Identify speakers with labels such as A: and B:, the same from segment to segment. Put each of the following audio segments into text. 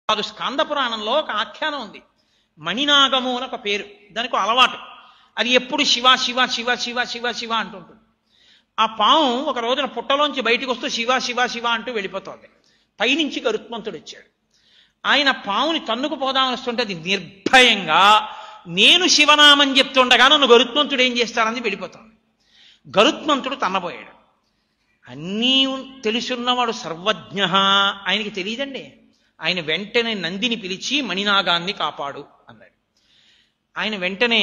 A: కాదు. స్కాంద పురాణంలో ఒక ఆఖ్యానం ఉంది. మణినాగము అని ఒక పేరు, దానికి అలవాటు. అది ఎప్పుడు శివ శివ శివ శివ శివ శివ అంటుంటుంది. ఆ పాము ఒక రోజున పుట్టలోంచి బయటికి వస్తూ శివ శివ శివ అంటూ వెళ్ళిపోతుంది. పైనుంచి గరుత్మంతుడు వచ్చాడు. ఆయన పాముని తన్నుకు పోదామని వస్తుంటే అది నిర్భయంగా నేను శివనామం చెప్తుండగా నన్ను గరుత్మంతుడు ఏం చేస్తారని వెళ్ళిపోతాడు. గరుత్మంతుడు తన్నబోయాడు. అన్నీ తెలుసున్నవాడు సర్వజ్ఞ, ఆయనకి తెలియదండి. ఆయన వెంటనే నందిని పిలిచి మణినాగాన్ని కాపాడు అన్నాడు. ఆయన వెంటనే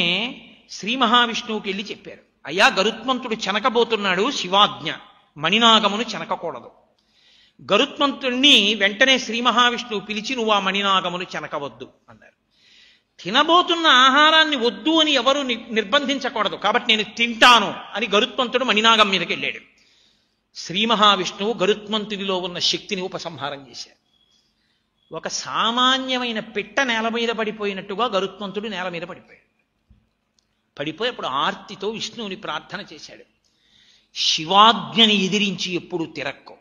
A: శ్రీ మహావిష్ణువుకి వెళ్ళి చెప్పారు, అయ్యా గరుత్మంతుడు చెనకబోతున్నాడు, శివాజ్ఞ, మణినాగమును చెనకకూడదు. గరుత్మంతుణ్ణి వెంటనే శ్రీ మహావిష్ణువు పిలిచి నువ్వు ఆ మణినాగమును చెనకవద్దు అన్నారు. తినబోతున్న ఆహారాన్ని వద్దు అని ఎవరు నిర్బంధించకూడదు, కాబట్టి నేను తింటాను అని గరుత్మంతుడు మణినాగం మీదకి వెళ్ళాడు. శ్రీ మహావిష్ణువు గరుత్మంతుడిలో ఉన్న శక్తిని ఉపసంహారం చేశారు. ఒక సామాన్యమైన పిట్ట నేల మీద పడిపోయినట్టుగా గరుత్మంతుడు నేల మీద పడిపోయాడు. పడిపోయి అప్పుడు ఆర్తితో విష్ణువుని ప్రార్థన చేశాడు, శివాజ్ఞని ఎదిరించి ఎప్పుడు తిరక్కో,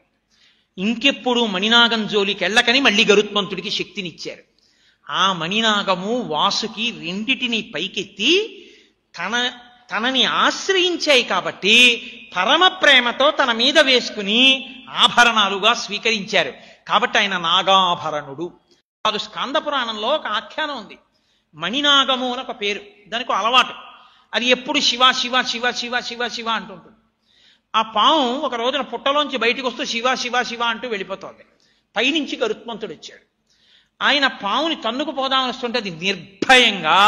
A: ఇంకెప్పుడు మణినాగం జోలికి వెళ్ళకని మళ్ళీ గరుత్మంతుడికి శక్తినిచ్చారు. ఆ మణినాగము వాసుకి రెండిటిని పైకెత్తి తనని ఆశ్రయించాయి కాబట్టి పరమ ప్రేమతో తన మీద వేసుకుని ఆభరణాలుగా స్వీకరించారు. కాబట్టి ఆయన నాగాభరణుడు. కాదు. స్కాంద పురాణంలో ఒక ఆఖ్యానం ఉంది. మణినాగము అని ఒక పేరు, దానికి అలవాటు. అది ఎప్పుడు శివ శివ శివ శివ శివ శివ అంటుంటుంది. ఆ పాము ఒక రోజున పుట్టలోంచి బయటికి వస్తూ శివ శివ శివ అంటూ వెళ్ళిపోతుంది. పైనుంచి గరుత్మంతుడు వచ్చాడు. ఆయన పాముని తన్నుకు పోదామని వస్తుంటే అది నిర్భయంగా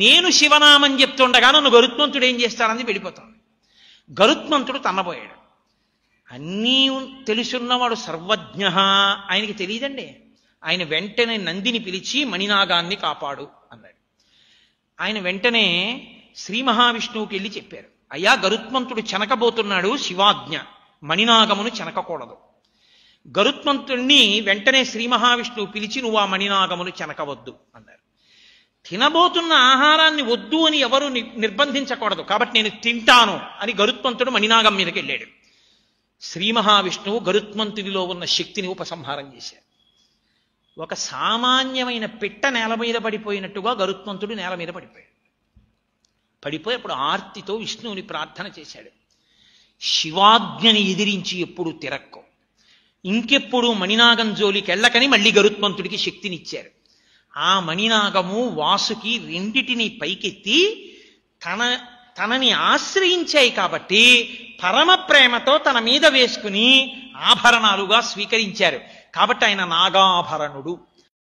A: నేను శివనామం చెప్తుండగా నన్ను గరుత్మంతుడు ఏం చేస్తారని వెళ్ళిపోతాడు. గరుత్మంతుడు తన్నబోయాడు. అన్నీ తెలుసున్నవాడు సర్వజ్ఞ, ఆయనకి తెలియదండి. ఆయన వెంటనే నందిని పిలిచి మణినాగాన్ని కాపాడు అన్నాడు. ఆయన వెంటనే శ్రీ మహావిష్ణువుకి వెళ్ళి చెప్పారు, అయ్యా గరుత్మంతుడు చెనకబోతున్నాడు, శివాజ్ఞ, మణినాగమును చెనకకూడదు. గరుత్మంతుణ్ణి వెంటనే శ్రీ మహావిష్ణువు పిలిచి నువ్వు ఆ మణినాగమును చెనకవద్దు అన్నారు. తినబోతున్న ఆహారాన్ని వద్దు అని ఎవరు నిర్బంధించకూడదు, కాబట్టి నేను తింటాను అని గరుత్మంతుడు మణినాగం మీదకి వెళ్ళాడు. శ్రీ మహావిష్ణువు గరుత్మంతుడిలో ఉన్న శక్తిని ఉపసంహారం చేశారు. ఒక సామాన్యమైన పిట్ట నేల మీద పడిపోయినట్టుగా గరుత్మంతుడు నేల మీద పడిపోయాడు. పడిపోయి అప్పుడు ఆర్తితో విష్ణువుని ప్రార్థన చేశాడు, శివాజ్ఞని ఎదిరించి ఎప్పుడు తిరక్కో, ఇంకెప్పుడు మణినాగం జోలికి వెళ్ళకని మళ్ళీ గరుత్మంతుడికి శక్తినిచ్చారు. ఆ మణినాగము వాసుకి రెండిటిని పైకెత్తి తనని ఆశ్రయించాయి కాబట్టి పరమ ప్రేమతో తన మీద వేసుకుని ఆభరణాలుగా స్వీకరించారు. కాబట్టి ఆయన నాగాభరణుడు.